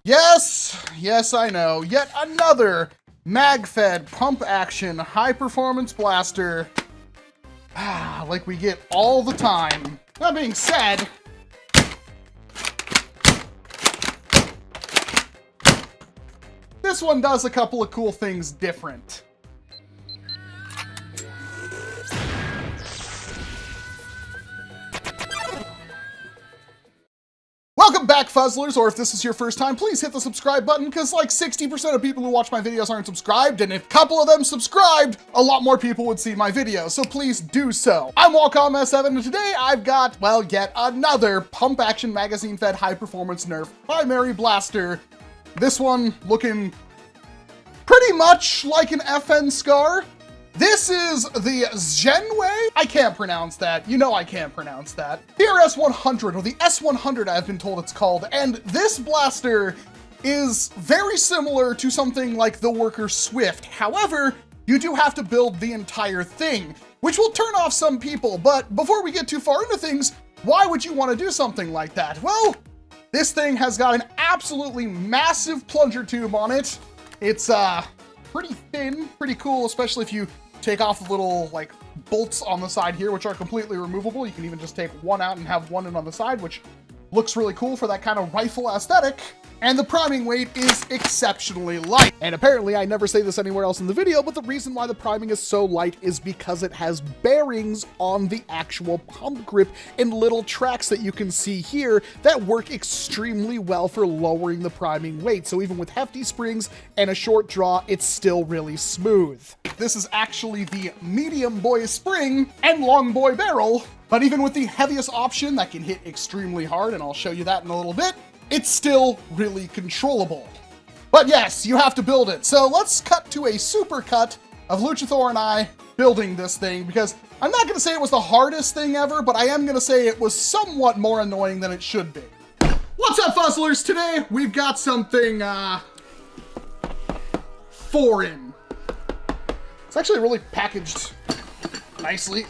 Yes, I know. Yet another mag-fed, pump-action, high-performance blaster. Like we get all the time. That being said, this one does a couple of cool things different. Welcome back, Fuzzlers, or if this is your first time, please hit the subscribe button, because like 60% of people who watch my videos aren't subscribed, and if a couple of them subscribed, a lot more people would see my videos, so please do so. I'm Walcom S7, and today I've got, well, yet another pump-action magazine-fed high-performance NERF primary blaster. This one looking pretty much like an FN Scar. This is the ZWQ. I can't pronounce that. You know I can't pronounce that. The S100, or the S100 I've been told it's called, and this blaster is very similar to something like the WORKER Swift. However, you do have to build the entire thing, which will turn off some people, but before we get too far into things, why would you want to do something like that? Well, this thing has got an absolutely massive plunger tube on it. It's pretty thin, pretty cool, especially if you take off the little like bolts on the side here, which are completely removable. You can even just take one out and have one in on the side, which looks really cool for that kind of rifle aesthetic. And the priming weight is exceptionally light. And apparently I never say this anywhere else in the video, but the reason why the priming is so light is because it has bearings on the actual pump grip and little tracks that you can see here that work extremely well for lowering the priming weight. So even with hefty springs and a short draw, it's still really smooth. This is actually the medium boy spring and long boy barrel, but even with the heaviest option that can hit extremely hard, and I'll show you that in a little bit, it's still really controllable. But yes, you have to build it. So let's cut to a super cut of Luchathor and I building this thing, because I'm not gonna say it was the hardest thing ever, but I am gonna say it was somewhat more annoying than it should be. What's up, Fuzzlers? Today, we've got something, foreign. It's actually really packaged nicely.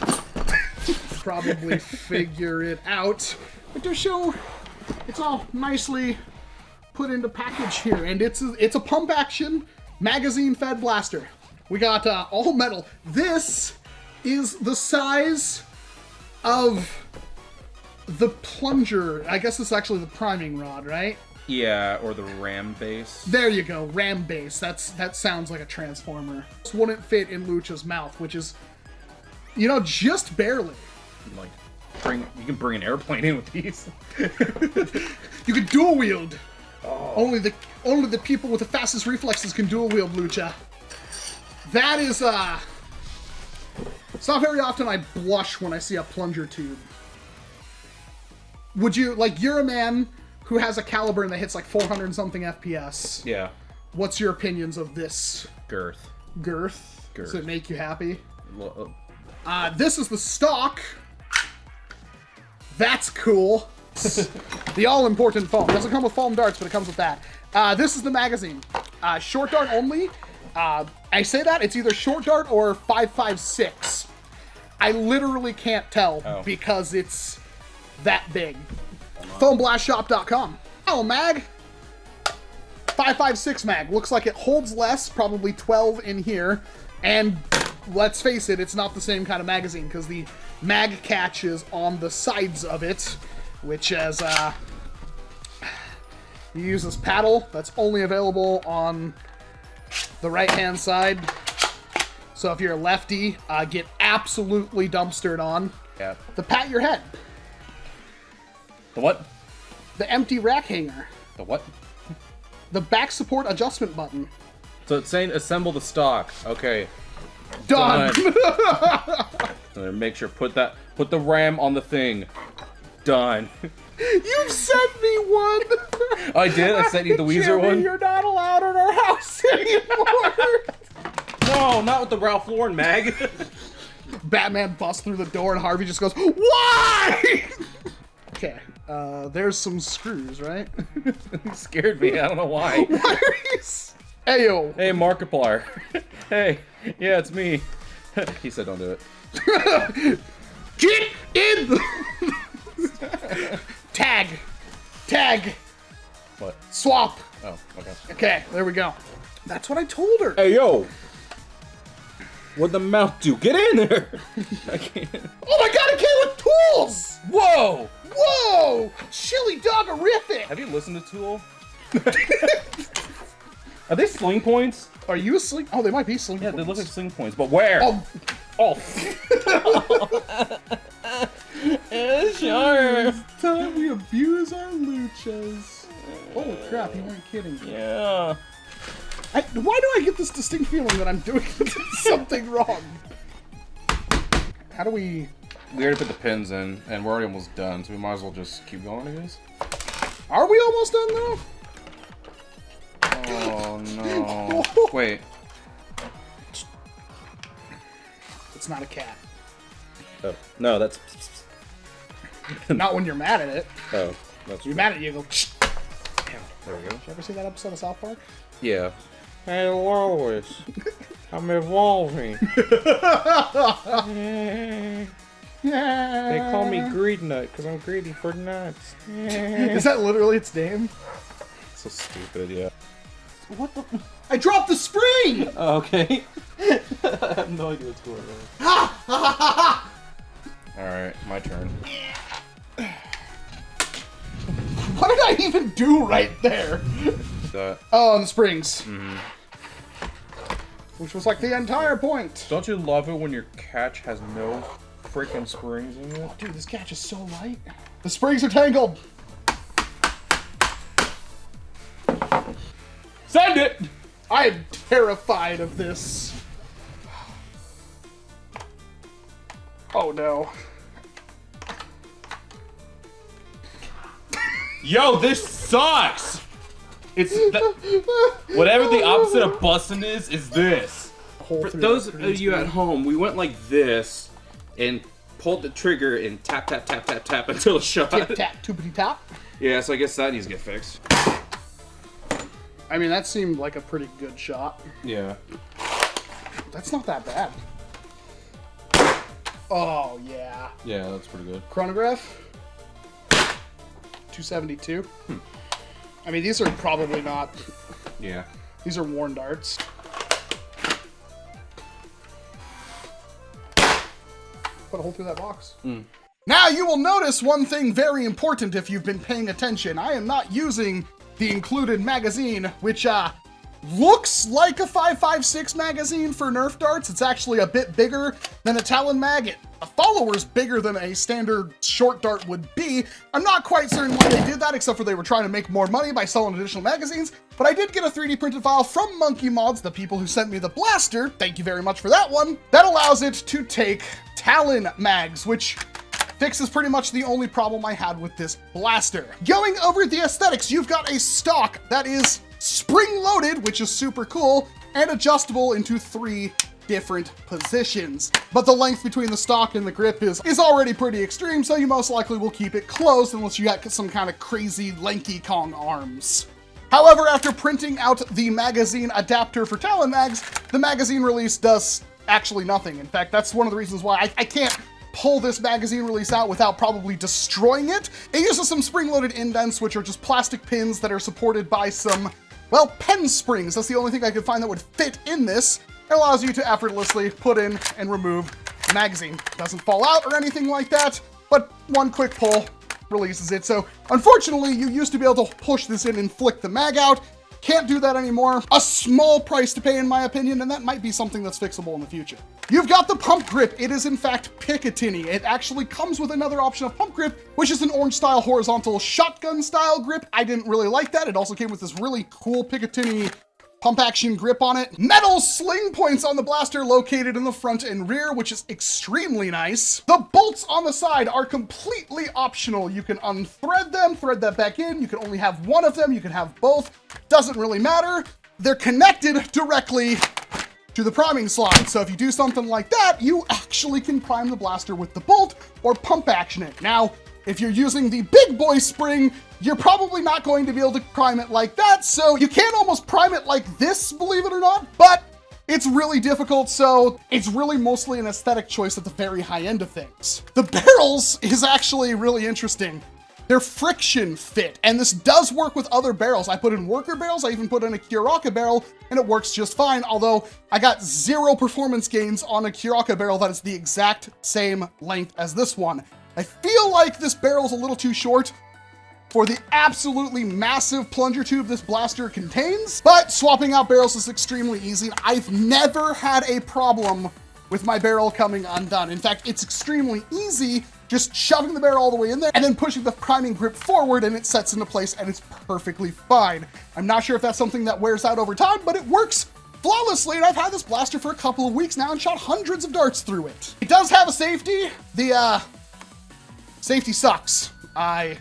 Probably figure it out. But to show, it's all nicely put into package here, and it's a pump action magazine fed blaster. We got all metal. This is the size of the plunger. I guess it's actually the priming rod, right? Yeah, or the ram base. There you go, ram base. That sounds like a transformer. This wouldn't fit in Lucha's mouth, which is, you know, just barely. Like, you can bring an airplane in with these. You can dual wield. Oh. Only the people with the fastest reflexes can dual wield Lucha. That is it's not very often I blush when I see a plunger tube. Would you, like, you're a man who has a caliber that hits like 400 and something FPS. Yeah. What's your opinions of this? Girth. Girth? Does it make you happy? This is the stock. That's cool. The all-important foam. It doesn't come with foam darts, but it comes with that. This is the magazine. Short dart only. I say that, it's either short dart or 5.56. I literally can't tell because it's that big. Foamblastshop.com. Oh, mag. 5.56 mag. Looks like it holds less, probably 12 in here. And let's face it, it's not the same kind of magazine because the mag catch is on the sides of it, which as you use this paddle that's only available on the right-hand side. So if you're a lefty, get absolutely dumpstered on. Yeah. The pat your head. The what? The empty rack hanger. The what? The back support adjustment button. So it's saying assemble the stock. Okay. Done. So make sure put the ram on the thing. Done. You've sent me one. I did. I sent you the Weezer Jimmy, one. You're not allowed in our house anymore. No, not with the Ralph Lauren mag. Batman busts through the door and Harvey just goes, "Why?" Okay. There's some screws, right? You scared me. I don't know why. Why are you? Ayo. Hey, Markiplier. Hey, yeah, it's me. He said don't do it. Get in! Tag. What? Swap. Oh, okay. Okay, there we go. That's what I told her. Hey, yo! What'd the mouth do? Get in there! I can't. Oh my god, it came with tools! Whoa! Whoa! Chili dog-erific! Have you listened to Tool? Are they sling points? Are you a sling? Oh, they might be sling Yeah, points. they look like sling points, but where? Oh. Oh. Sure. It's time we abuse our luchas. Holy crap, you weren't kidding. Yeah. Why do I get this distinct feeling that I'm doing something wrong? How do we... We already put the pins in, and we're already almost done, so we might as well just keep going, I guess. Are we almost done, though? Oh, no. Wait. It's not a cat. Oh, no, that's... Not when you're mad at it. Oh, that's... You're mad at you, go... There we go. Did you ever see that episode of South Park? Yeah. Hey, Walrus. I'm evolving. They call me Greed Nut because I'm greedy for nuts. Is that literally its name? So stupid, yeah. What the... I dropped the spring! Oh, okay. I have no idea what's going on. Alright, my turn. What did I even do right there? That. Oh, on the springs. Mm-hmm. Which was like the entire point. Don't you love it when your catch has no freaking springs in it? Dude, this catch is so light. The springs are tangled. Send it! I am terrified of this. Oh no. Yo, this sucks! It's whatever the opposite of bussin' is this. For those of you at home, we went like this and pulled the trigger and tap, tap, tap, tap, tap until it shot. Tip tap, toopity tap. Yeah, so I guess that needs to get fixed. I mean, that seemed like a pretty good shot. Yeah. That's not that bad. Oh, yeah. Yeah, that's pretty good. Chronograph. 272. I mean, these are probably not... Yeah. These are worn darts. Put a hole through that box. Now you will notice one thing very important if you've been paying attention. I am not using the included magazine, which looks like a 5.56 magazine for Nerf darts. It's actually a bit bigger than a Talon mag. A follower's bigger than a standard short dart would be. I'm not quite certain why they did that, except for they were trying to make more money by selling additional magazines, but I did get a 3D printed file from Monkee Mods, the people who sent me the blaster. Thank you very much for that one. That allows it to take Talon mags, which fixes pretty much the only problem I had with this blaster. Going over the aesthetics, you've got a stock that is spring-loaded, which is super cool, and adjustable into 3 different positions. But the length between the stock and the grip is already pretty extreme, so you most likely will keep it closed unless you got some kind of crazy lanky Kong arms. However, after printing out the magazine adapter for Talon mags, the magazine release does actually nothing. In fact, that's one of the reasons why I can't pull this magazine release out without probably destroying it. It uses some spring-loaded indents, which are just plastic pins that are supported by some, well, pen springs. That's the only thing I could find that would fit in this. It allows you to effortlessly put in and remove the magazine. Doesn't fall out or anything like that, but one quick pull releases it. So unfortunately, you used to be able to push this in and flick the mag out. Can't do that anymore. A small price to pay in my opinion, and that might be something that's fixable in the future. You've got the pump grip. It is in fact Picatinny. It actually comes with another option of pump grip, which is an orange style horizontal shotgun style grip. I didn't really like that. It also came with this really cool Picatinny pump action grip on it. Metal sling points on the blaster located in the front and rear, which is extremely nice. The bolts on the side are completely optional. You can unthread them, thread that back in. You can only have one of them. You can have both. Doesn't really matter. They're connected directly to the priming slide. So if you do something like that, you actually can prime the blaster with the bolt or pump action it. Now, if you're using the big boy spring, you're probably not going to be able to prime it like that, so you can almost prime it like this, believe it or not, but it's really difficult, so it's really mostly an aesthetic choice at the very high end of things. The barrels is actually really interesting. they're friction fit, and this does work with other barrels. I put in worker barrels, I even put in a Kuraka barrel, and it works just fine, although I got 0 performance gains on a Kuraka barrel that is the exact same length as this one. I feel like this barrel is a little too short for the absolutely massive plunger tube this blaster contains, but swapping out barrels is extremely easy. I've never had a problem with my barrel coming undone. In fact, it's extremely easy just shoving the barrel all the way in there and then pushing the priming grip forward and it sets into place and it's perfectly fine. I'm not sure if that's something that wears out over time, but it works flawlessly, and I've had this blaster for a couple of weeks now and shot hundreds of darts through it. It does have a safety. The safety sucks. I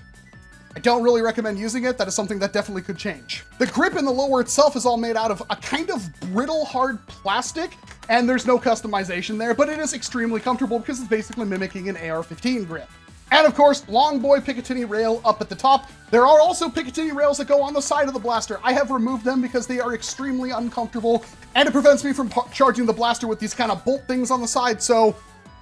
don't really recommend using it. That is something that definitely could change. The grip in the lower itself is all made out of a kind of brittle, hard plastic, and there's no customization there, but it is extremely comfortable because it's basically mimicking an AR-15 grip. And of course, long boy Picatinny rail up at the top. There are also Picatinny rails that go on the side of the blaster. I have removed them because they are extremely uncomfortable, and it prevents me from charging the blaster with these kind of bolt things on the side, so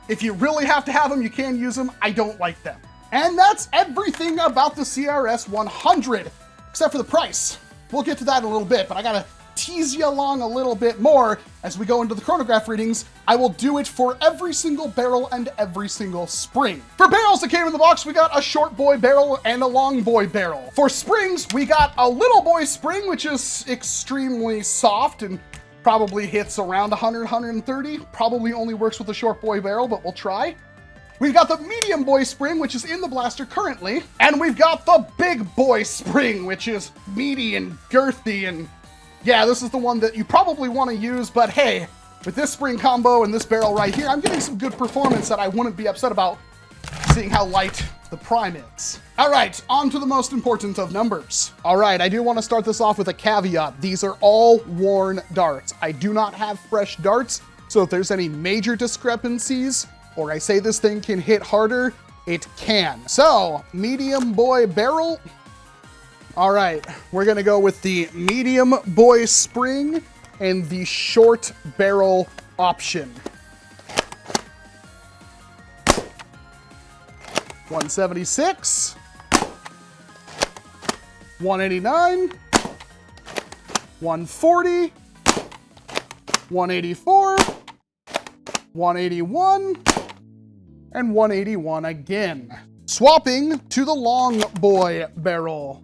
if you really have to have them, you can use them. I don't like them. And that's everything about the CRS 100, except for the price. We'll get to that in a little bit, but I gotta tease you along a little bit more as we go into the chronograph readings. I will do it for every single barrel and every single spring. For barrels that came in the box, we got a short boy barrel and a long boy barrel. For springs, we got a little boy spring, which is extremely soft and probably hits around 100, 130. Probably only works with a short boy barrel, but we'll try. We've got the medium boy spring, which is in the blaster currently, and we've got the big boy spring, which is meaty and girthy, and yeah, this is the one that you probably want to use, but hey, with this spring combo and this barrel right here, I'm getting some good performance that I wouldn't be upset about, seeing how light the prime is. All right, on to the most important of numbers. All right, I do want to start this off with a caveat. These are all worn darts. I do not have fresh darts, so if there's any major discrepancies, or I say this thing can hit harder, it can. So, medium boy barrel. All right, we're gonna go with the medium boy spring and the short barrel option. 176, 189, 140, 184, 181, and 181 again. Swapping to the long boy barrel.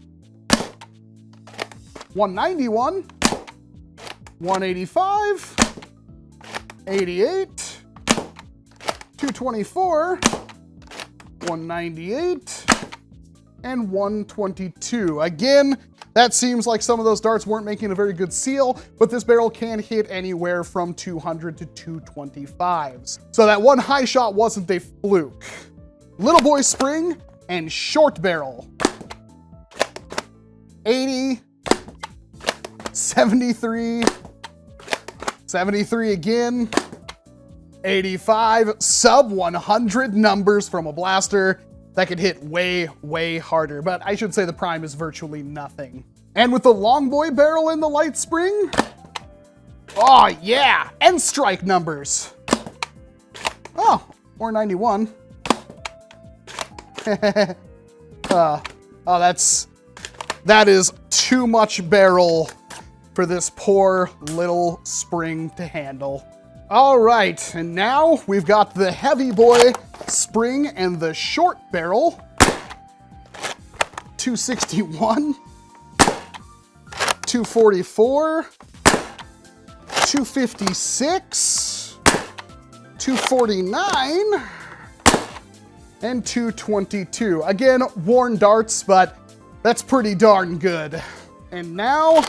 191, 185, 88, 224, 198, and 122. Again, that seems like some of those darts weren't making a very good seal, but this barrel can hit anywhere from 200 to 225s. So that one high shot wasn't a fluke. Little boy spring and short barrel. 80, 73, 73 again, 85, sub 100 numbers from a blaster that could hit way, way harder, but I should say the prime is virtually nothing. And with the long boy barrel and the light spring, oh yeah, and strike numbers. Oh, or 91. Oh, that is too much barrel for this poor little spring to handle. All right, and now we've got the heavy boy spring and the short barrel. 261, 244, 256, 249, and 222. Again, worn darts, but that's pretty darn good. And now,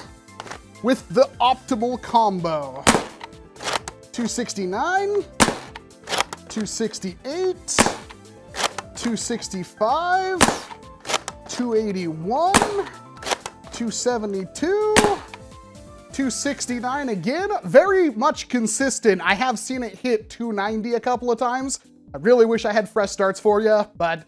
with the optimal combo. 269, 268, 265, 281, 272, 269 again. Very much consistent. I have seen it hit 290 a couple of times. I really wish I had fresh darts for you, but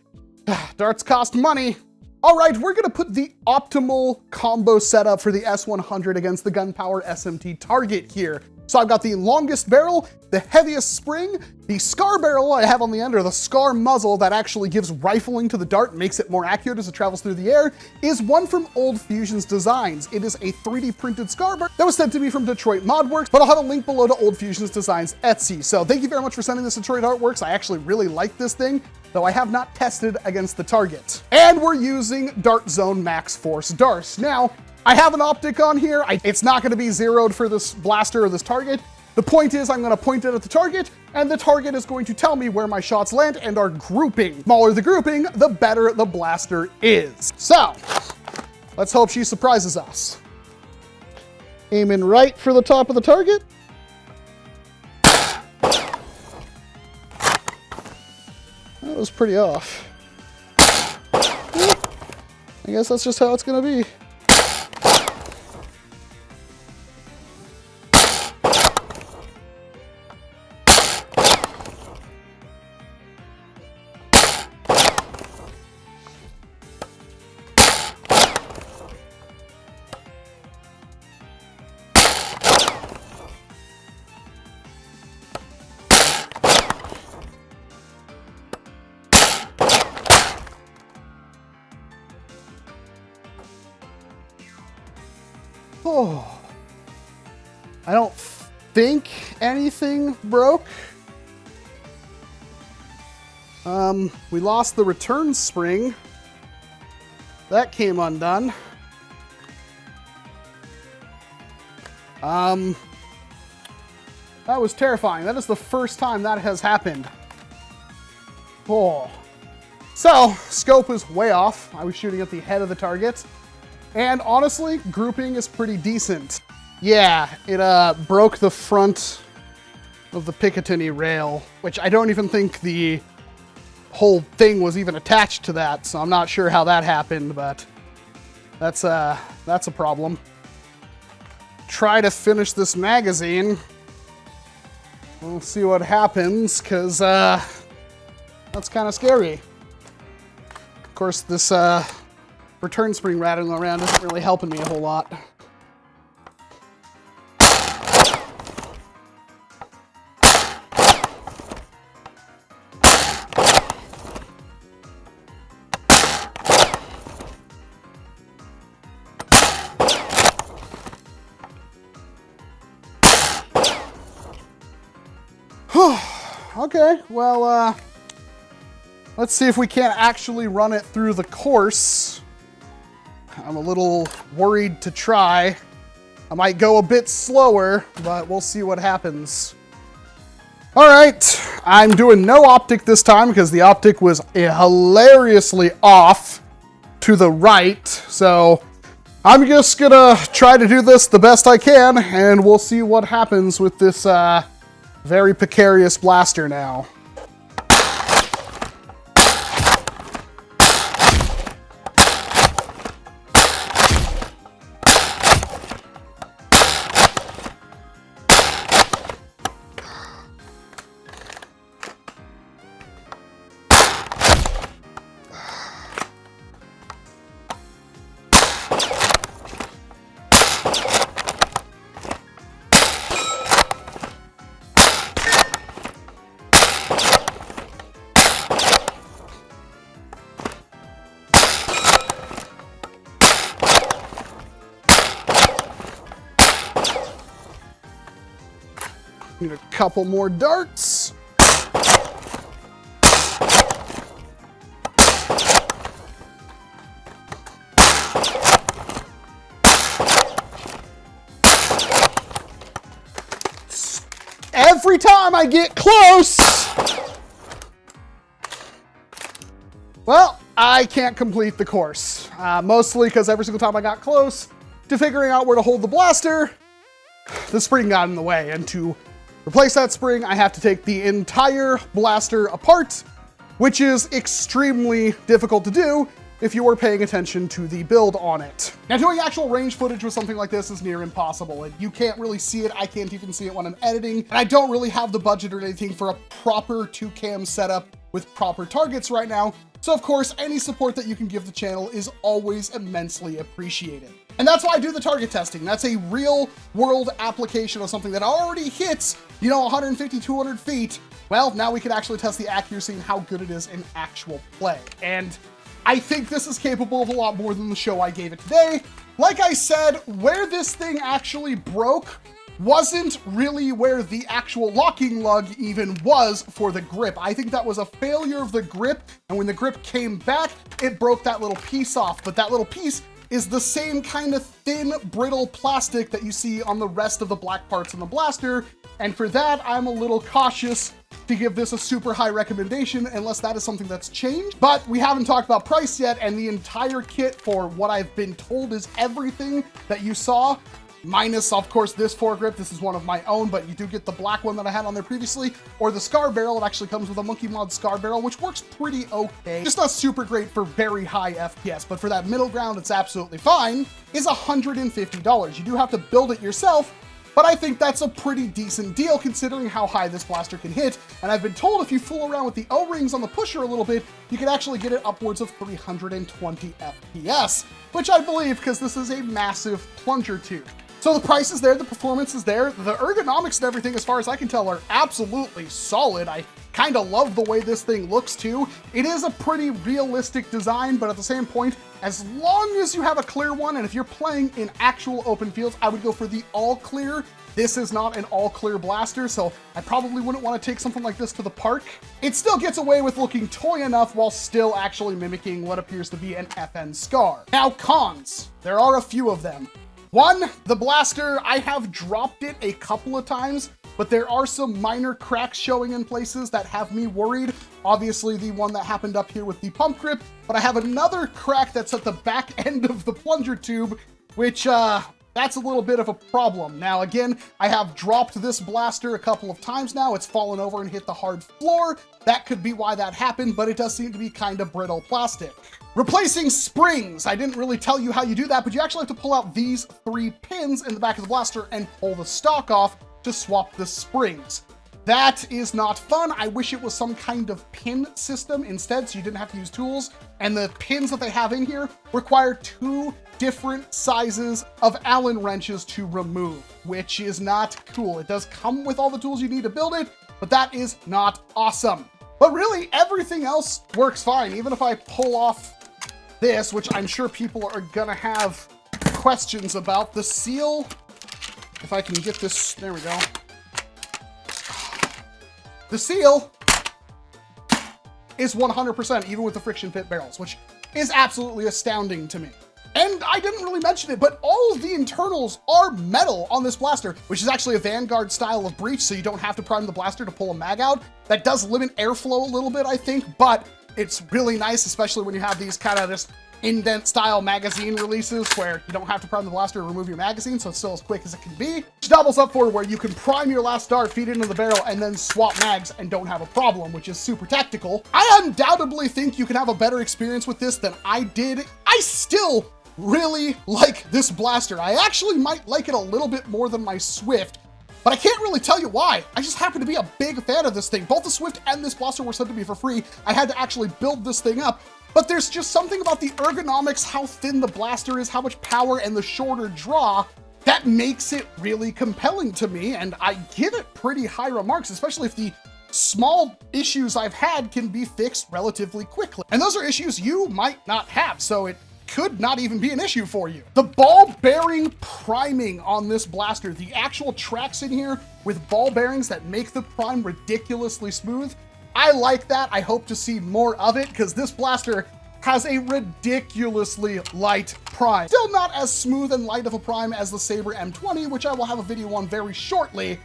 darts cost money. All right, we're gonna put the optimal combo setup for the S100 against the Gunpower SMT target here. So I've got the longest barrel, the heaviest spring, the scar barrel I have on the end, or the scar muzzle that actually gives rifling to the dart, makes it more accurate as it travels through the air, is one from Old Fusion's designs. It is a 3D printed scar barrel that was sent to me from Detroit Modworks, but I'll have a link below to Old Fusion's designs Etsy. So thank you very much for sending this to Detroit Artworks. I actually really like this thing, though I have not tested against the target. And we're using Dart Zone Max Force darts. Now, I have an optic on here. It's not gonna be zeroed for this blaster or this target. The point is I'm gonna point it at the target, and the target is going to tell me where my shots land and are grouping. The smaller the grouping, the better the blaster is. So, let's hope she surprises us. Aiming right for the top of the target. That was pretty off. I guess that's just how it's gonna be. Oh, I don't think anything broke. We lost the return spring. That came undone. That was terrifying. That is the first time that has happened. Oh. So, scope is way off. I was shooting at the head of the target. And honestly, grouping is pretty decent. Yeah, it broke the front of the Picatinny rail, which I don't even think the whole thing was even attached to that, so I'm not sure how that happened, but that's a problem. Try to finish this magazine. We'll see what happens, because that's kind of scary. Of course, this return spring rattling around isn't really helping me a whole lot. Okay, well, let's see if we can't actually run it through the course. I'm a little worried to try. I might go a bit slower, but we'll see what happens. All right, I'm doing no optic this time because the optic was hilariously off to the right. So I'm just gonna try to do this the best I can, and we'll see what happens with this very precarious blaster now. Need a couple more darts. Every time I get close, well, I can't complete the course. Mostly because every single time I got close to figuring out where to hold the blaster, the spring got in the way, and to replace that spring, I have to take the entire blaster apart, which is extremely difficult to do if you are paying attention to the build on it. Now, doing actual range footage with something like this is near impossible. You can't really see it. I can't even see it when I'm editing. And I don't really have the budget or anything for a proper 2-cam setup with proper targets right now. So of course, any support that you can give the channel is always immensely appreciated. And that's why I do the target testing. That's a real world application of something that already hits, you know, 150, 200 feet. Well, now we can actually test the accuracy and how good it is in actual play. And I think this is capable of a lot more than the show I gave it today. Like I said, where this thing actually broke wasn't really where the actual locking lug even was for the grip. I think that was a failure of the grip, and when the grip came back, it broke that little piece off. But that little piece is the same kind of thin, brittle plastic that you see on the rest of the black parts in the blaster, and for that, I'm a little cautious to give this a super high recommendation unless that is something that's changed. But we haven't talked about price yet, and the entire kit, for what I've been told, is everything that you saw, minus, of course, this foregrip. This is one of my own, but you do get the black one that I had on there previously, or the scar barrel. It actually comes with a Monkee Mods scar barrel, which works pretty okay. Just not super great for very high FPS, but for that middle ground, it's absolutely fine, is $150. You do have to build it yourself, but I think that's a pretty decent deal considering how high this blaster can hit. And I've been told if you fool around with the O-rings on the pusher a little bit, you can actually get it upwards of 320 FPS, which I believe because this is a massive plunger tube. So the price is there, the performance is there, the ergonomics and everything, as far as I can tell, are absolutely solid. I kind of love the way this thing looks too. It is a pretty realistic design, but at the same point, as long as you have a clear one, and if you're playing in actual open fields, I would go for the all clear. This is not an all clear blaster, so I probably wouldn't want to take something like this to the park. It still gets away with looking toy enough while still actually mimicking what appears to be an FN SCAR. Now, cons. There are a few of them. One, the blaster, I have dropped it a couple of times, but there are some minor cracks showing in places that have me worried. Obviously, the one that happened up here with the pump grip, but I have another crack that's at the back end of the plunger tube, which, that's a little bit of a problem. Now, again, I have dropped this blaster a couple of times now. It's fallen over and hit the hard floor. That could be why that happened, but it does seem to be kind of brittle plastic. Replacing springs. I didn't really tell you how you do that, but you actually have to pull out these 3 pins in the back of the blaster and pull the stock off to swap the springs. That is not fun. I wish it was some kind of pin system instead, so you didn't have to use tools. And the pins that they have in here require 2 different sizes of Allen wrenches to remove, which is not cool. It does come with all the tools you need to build it, but that is not awesome. But really, everything else works fine. Even if I pull off this, which I'm sure people are gonna have questions about. The seal, if I can get this, there we go. The seal is 100%, even with the friction pit barrels, which is absolutely astounding to me. And I didn't really mention it, but all of the internals are metal on this blaster, which is actually a Vanguard style of breech, so you don't have to prime the blaster to pull a mag out. That does limit airflow a little bit, I think, but it's really nice, especially when you have these kind of just indent style magazine releases where you don't have to prime the blaster to remove your magazine, so it's still as quick as it can be. Which doubles up for where you can prime your last dart, feed it into the barrel, and then swap mags and don't have a problem, which is super tactical. I undoubtedly think you can have a better experience with this than I did. I still really like this blaster. I actually might like it a little bit more than my Swift, but I can't really tell you why. I just happen to be a big fan of this thing. Both the Swift and this blaster were sent to me for free. I had to actually build this thing up, but there's just something about the ergonomics, how thin the blaster is, how much power, and the shorter draw that makes it really compelling to me, and I give it pretty high remarks, especially if the small issues I've had can be fixed relatively quickly. And those are issues you might not have, so it could not even be an issue for you. The ball bearing priming on this blaster, the actual tracks in here with ball bearings that make the prime ridiculously smooth, I like that. I hope to see more of it because this blaster has a ridiculously light prime. Still not as smooth and light of a prime as the Sabre M20, which I will have a video on very shortly,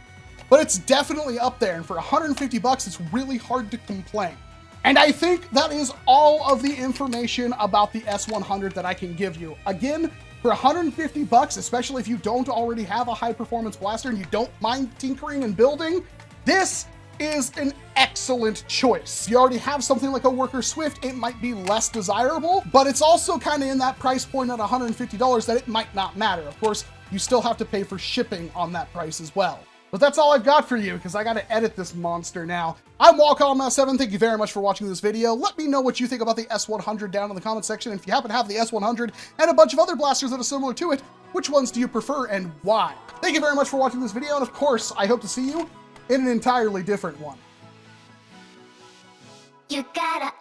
but it's definitely up there, and for 150 bucks, it's really hard to complain. And I think that is all of the information about the S100 that I can give you. Again, for 150 bucks, especially if you don't already have a high performance blaster and you don't mind tinkering and building, this is an excellent choice. You already have something like a Worker Swift, it might be less desirable, but it's also kind of in that price point at $150 that it might not matter. Of course, you still have to pay for shipping on that price as well. But that's all I've got for you, because I got to edit this monster now. I'm Walcom S7. Thank you very much for watching this video. Let me know what you think about the S100 down in the comment section. And if you happen to have the S100 and a bunch of other blasters that are similar to it, which ones do you prefer and why? Thank you very much for watching this video, and of course, I hope to see you in an entirely different one. You gotta